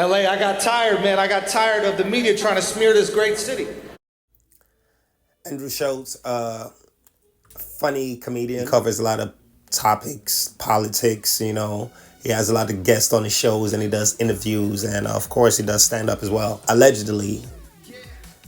LA, I got tired, man. I got tired of the media trying to smear this great city. Andrew Schulz, funny comedian. He covers a lot of topics, politics, you know. He has a lot of guests on his shows and he does interviews and of course he does stand-up as well. Allegedly,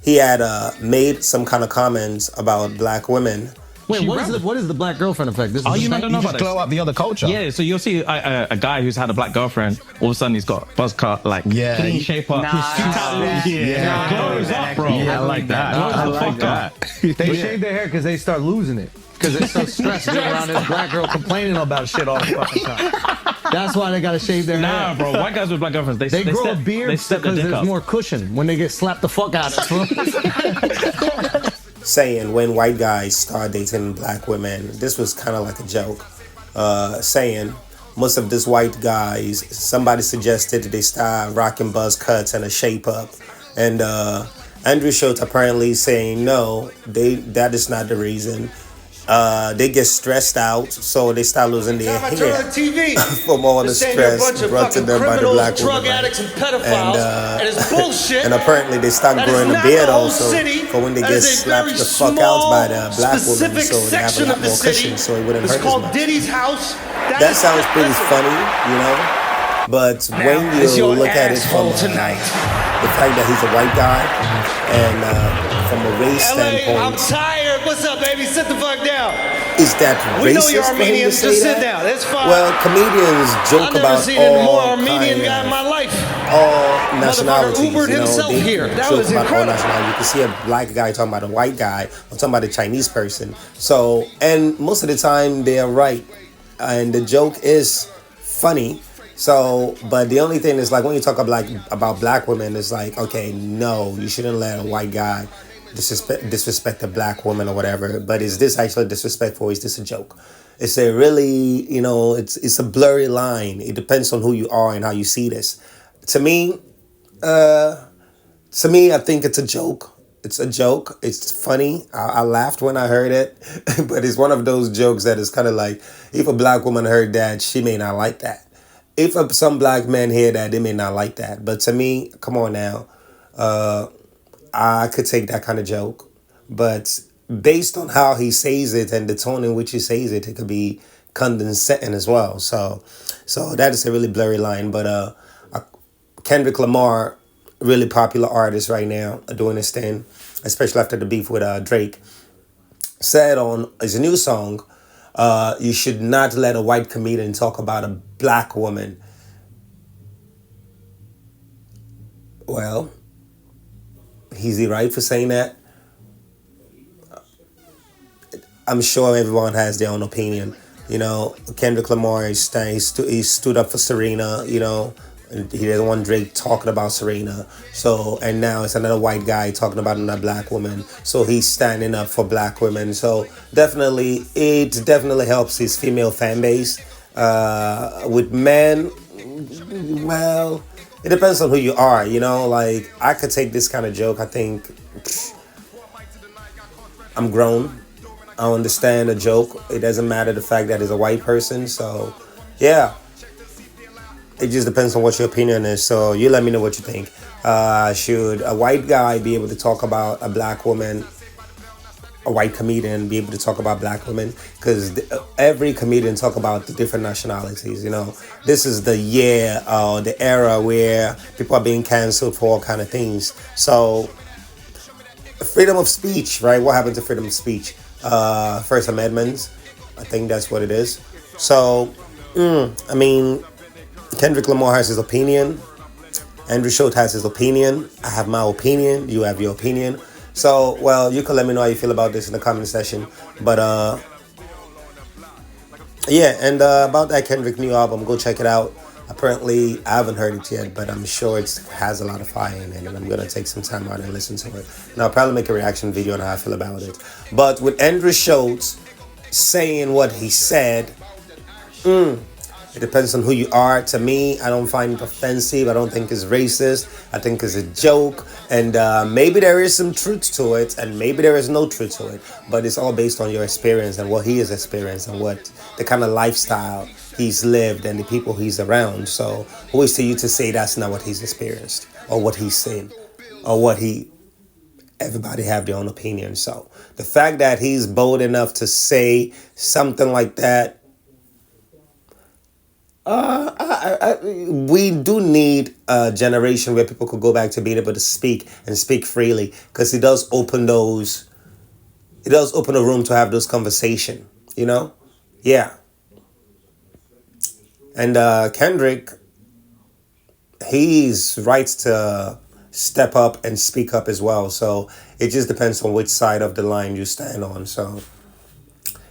he had made some kind of comments about black women. Wait, what is the black girlfriend effect? This is you don't know about this. Glow up the other culture. Yeah, so you'll see a guy who's had a black girlfriend, all of a sudden he's got buzz cut, like clean shape up. Glows up, bro. Yeah, I like that. I like that. They shave their hair because they start losing it. Because they're so stressed being around this black girl complaining about shit all the fucking time. That's why they gotta shave their hair. Nah, bro. White guys with black girlfriends, they grow a beard because there's more cushion when they get slapped the fuck out of. Saying when white guys start dating black women, this was kind of like a joke. Saying most of these white guys, somebody suggested they start rocking buzz cuts and a shape up, and Andrew Schulz apparently saying no, that is not the reason. They get stressed out, so they start losing their hair from all the stress brought to them by the black drug woman. addicts and pedophiles, and it's bullshit. And apparently they start growing a beard also for when they get slapped the fuck out by the black woman, so they have a lot more cushion, so it wouldn't hurt as much. Diddy's house. That sounds pretty funny, you know, but when you look at it from the fact that he's a white guy and from a race standpoint, I'm tired. What's up, baby? Sit the fuck down. Is that racist for him to say just that? Sit down. It's fine. Well, comedians joke about all Armenian guy in my life. All nationalities. Ubered himself here. That was incredible. All nationalities. You can see a black guy talking about a white guy or talking about a Chinese person. So, and most of the time they are right, and the joke is funny. So, but the only thing is like when you talk about black women, it's like, okay, no, you shouldn't let a white guy disrespect a black woman or whatever. But is this actually disrespectful? Is this a joke? It's a really, you know, it's a blurry line. It depends on who you are and how you see this. To me, I think it's a joke. It's a joke. It's funny. I laughed when I heard it, but it's one of those jokes that is kind of like, if a black woman heard that, she may not like that. If some black men hear that, they may not like that. But to me, come on now, I could take that kind of joke. But based on how he says it and the tone in which he says it, it could be condescending as well. So that is a really blurry line. But Kendrick Lamar, really popular artist right now, doing his thing, especially after the beef with Drake, said on his new song, you should not let a white comedian talk about a black woman. Well, is he right for saying that? I'm sure everyone has their own opinion. You know, Kendrick Lamar, he stood up for Serena, you know. He doesn't want Drake talking about Serena. So, and now it's another white guy talking about another black woman. So he's standing up for black women. So it definitely helps his female fan base. With men, well, it depends on who you are, you know. Like, I could take this kind of joke. I think I'm grown. I understand a joke. It doesn't matter the fact that it's a white person. So, yeah. It just depends on what your opinion is. So you let me know what you think. Should a white guy be able to talk about a black woman? A white comedian be able to talk about black women? Because every comedian talk about the different nationalities. You know, this is the year, the era where people are being canceled for all kind of things. So freedom of speech, right? What happened to freedom of speech? First Amendment, I think that's what it is. So, I mean, Kendrick Lamar has his opinion. Andrew Schulz has his opinion. I have my opinion. You have your opinion. So, well, you can let me know how you feel about this in the comment section. But, yeah, and about that Kendrick new album, go check it out. Apparently, I haven't heard it yet, but I'm sure it has a lot of fire in it, and I'm going to take some time out and listen to it. And I'll probably make a reaction video on how I feel about it. But with Andrew Schulz saying what he said, it depends on who you are. To me, I don't find it offensive. I don't think it's racist. I think it's a joke. And maybe there is some truth to it, and maybe there is no truth to it. But it's all based on your experience and what he has experienced and what the kind of lifestyle he's lived and the people he's around. So who is to you to say that's not what he's experienced or what he's seen or what he everybody have their own opinion. So the fact that he's bold enough to say something like that, we do need a generation where people could go back to being able to speak and speak freely, because it does open a room to have those conversations, you know? Yeah. And Kendrick, he's rights to step up and speak up as well. So it just depends on which side of the line you stand on. So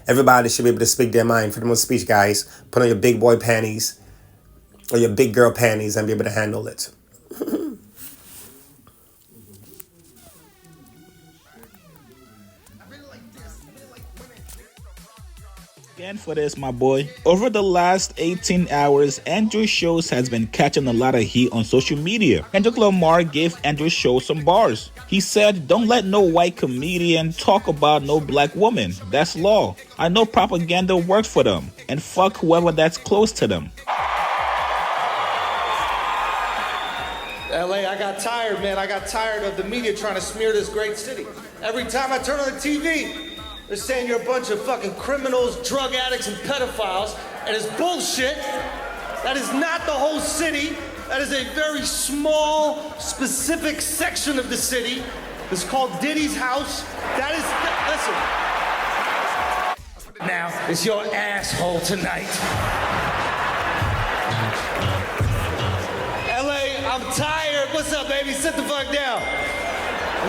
everybody should be able to speak their mind. Freedom of speech, guys. Put on your big boy panties or your big girl panties and be able to handle it. Again for this, my boy. Over the last 18 hours, Andrew Schulz has been catching a lot of heat on social media. Kendrick Lamar gave Andrew Schulz some bars. He said, "Don't let no white comedian talk about no black woman. That's law. I know propaganda works for them. And fuck whoever that's close to them." LA, I got tired, man. I got tired of the media trying to smear this great city. Every time I turn on the TV, they're saying you're a bunch of fucking criminals, drug addicts, and pedophiles, and it's bullshit. That is not the whole city. That is a very small, specific section of the city. It's called Diddy's house. That is, listen. Now, it's your asshole tonight. LA, I'm tired. What's up, baby? Sit the fuck down.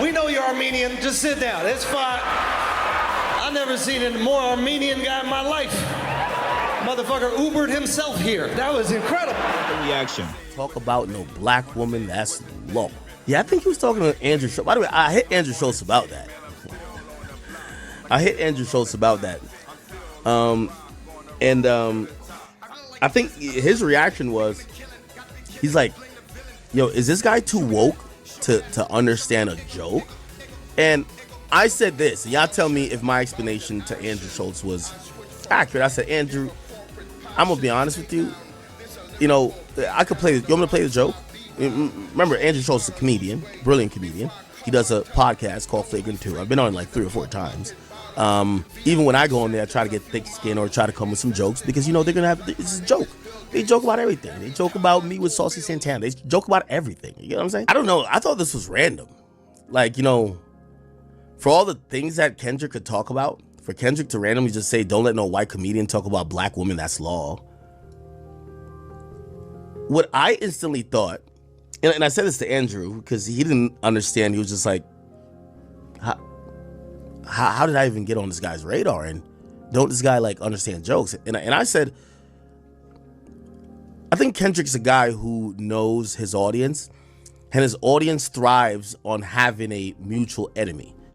We know you're Armenian. Just sit down. It's fine. I've never seen a more Armenian guy in my life. Motherfucker Ubered himself here. That was incredible. The reaction. Talk about no black woman, that's low. Yeah, I think he was talking to Andrew Schulz. By the way, I hit Andrew Schulz about that. I think his reaction was, he's like, yo, is this guy too woke to understand a joke? And I said this, and y'all tell me if my explanation to Andrew Schulz was accurate. I said, Andrew, I'm going to be honest with you. You know, I could play, you want me to play the joke? Remember, Andrew Schulz is a comedian, brilliant comedian. He does a podcast called Flagrant 2. I've been on it like 3 or 4 times. Even when I go on there, I try to get thick skin or try to come with some jokes because, you know, they're going to have, it's a joke. They joke about everything. They joke about me with Saucy Santana. They joke about everything. You know what I'm saying? I don't know. I thought this was random. Like, you know, for all the things that Kendrick could talk about, for Kendrick to randomly just say, don't let no white comedian talk about black women, that's law. What I instantly thought, and I said this to Andrew because he didn't understand. He was just like, how did I even get on this guy's radar? And don't this guy like understand jokes? And I said, I think Kendrick's a guy who knows his audience, and his audience thrives on having a mutual enemy.